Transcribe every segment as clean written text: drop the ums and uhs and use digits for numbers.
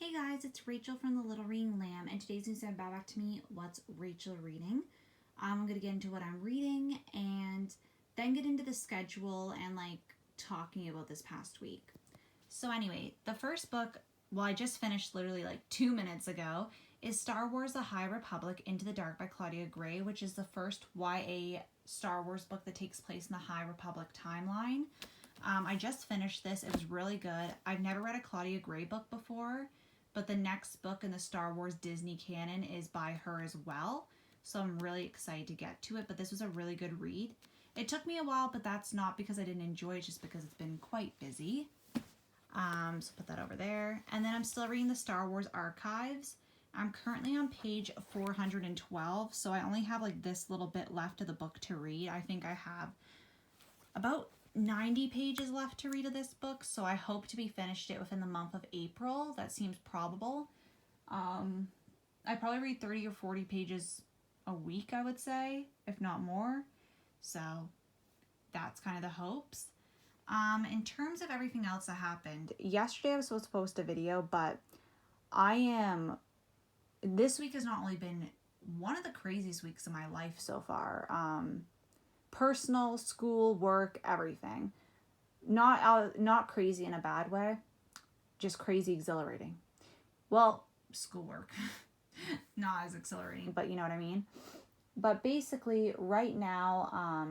Hey guys, it's Rachel from The Little Reading Lamb, and today's news said back to me, what's Rachel reading? I'm going to get into what I'm reading and then get into the schedule and talking about this past week. So anyway, the first book, I just finished literally 2 minutes ago, is Star Wars The High Republic Into the Dark by Claudia Gray, which is the first YA Star Wars book that takes place in the High Republic timeline. I just finished this. It was really good. I've never read a Claudia Gray book before, but the next book in the Star Wars Disney canon is by her as well. So I'm really excited to get to it, but this was a really good read. It took me a while, but that's not because I didn't enjoy it, just because it's been quite busy. So put that over there. And then I'm still reading the Star Wars Archives. I'm currently on page 412, so I only have this little bit left of the book to read. I think I have about 90 pages left to read of this book, so I hope to be finished it within the month of April. That seems probable. I probably read 30 or 40 pages a week, I would say, if not more. So that's kind of the hopes. In terms of everything else that happened, yesterday I was supposed to post a video, but this week has not only been one of the craziest weeks of my life so far. Personal, school, work, everything. Not crazy in a bad way, just crazy exhilarating. Well, schoolwork, not as exhilarating, but you know what I mean. But basically, right now,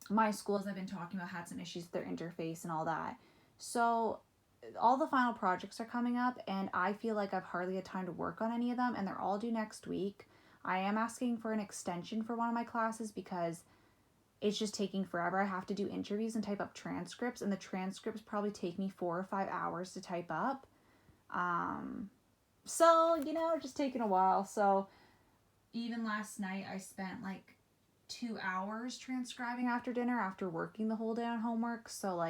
my school, as I've been talking about, had some issues with their interface and all that. So all the final projects are coming up, and I feel like I've hardly had time to work on any of them, and they're all due next week. I am asking for an extension for one of my classes because it's just taking forever. I have to do interviews and type up transcripts, and the transcripts probably take me 4 or 5 hours to type up. So, just taking a while. So even last night I spent 2 hours transcribing after dinner after working the whole day on homework. So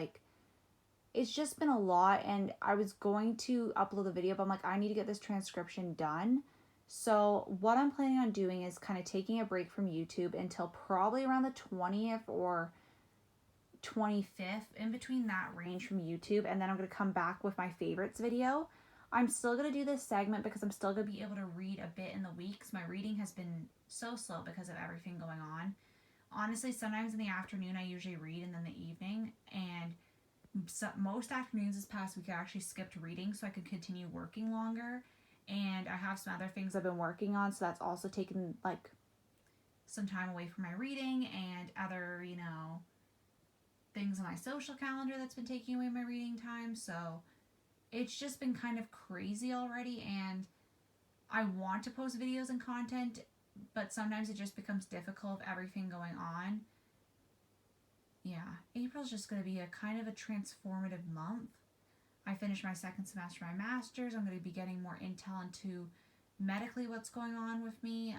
it's just been a lot, and I was going to upload the video, but I'm I need to get this transcription done. So what I'm planning on doing is kind of taking a break from YouTube until probably around the 20th or 25th, in between that range from YouTube, and then I'm going to come back with my favorites video. I'm still going to do this segment because I'm still going to be able to read a bit in the week, because my reading has been so slow because of everything going on. Honestly, sometimes in the afternoon I usually read, and then the evening, and most afternoons this past week I actually skipped reading so I could continue working longer. And I have some other things I've been working on, so that's also taken some time away from my reading, and other, things on my social calendar that's been taking away my reading time. So it's just been kind of crazy already, and I want to post videos and content, but sometimes it just becomes difficult with everything going on. Yeah, April's just going to be a kind of a transformative month. I finished my second semester of my master's. I'm going to be getting more intel into medically what's going on with me,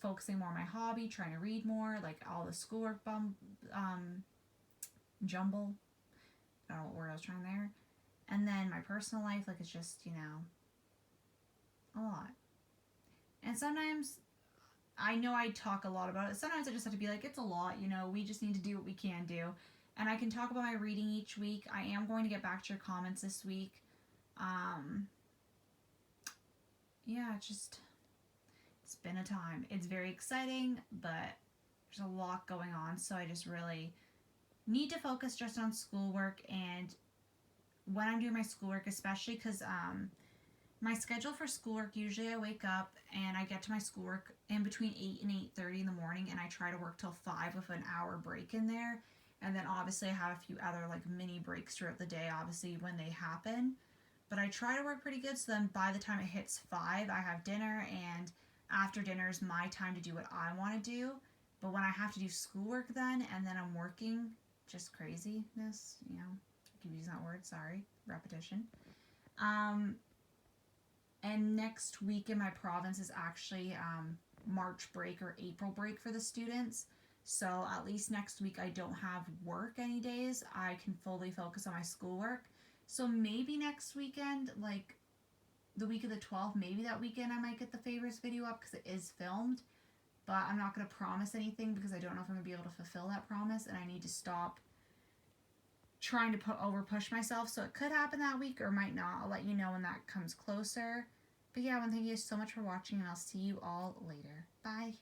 focusing more on my hobby, trying to read more, all the schoolwork jumble. I don't know what word I was trying there. And then my personal life, it's just, a lot. And sometimes, I know I talk a lot about it. Sometimes I just have to be it's a lot, we just need to do what we can do. And I can talk about my reading each week. I am going to get back to your comments this week. Yeah, it's been a time. It's very exciting, but there's a lot going on. So I just really need to focus just on schoolwork. And when I'm doing my schoolwork, especially because my schedule for schoolwork, usually I wake up and I get to my schoolwork in between 8 and 8:30 in the morning, and I try to work till 5 with an hour break in there. And then obviously I have a few other mini breaks throughout the day, obviously, when they happen. But I try to work pretty good, so then by the time it hits 5, I have dinner, and after dinner is my time to do what I want to do. But when I have to do schoolwork then, and then I'm working, just craziness, I keep using that word, sorry, repetition. And next week in my province is actually March break or April break for the students. So at least next week I don't have work any days. I can fully focus on my schoolwork. So maybe next weekend, the week of the 12th, maybe that weekend I might get the favorites video up because it is filmed. But I'm not going to promise anything because I don't know if I'm going to be able to fulfill that promise, and I need to stop trying to over push myself. So it could happen that week or might not. I'll let you know when that comes closer. But yeah, I want to thank you so much for watching, and I'll see you all later. Bye.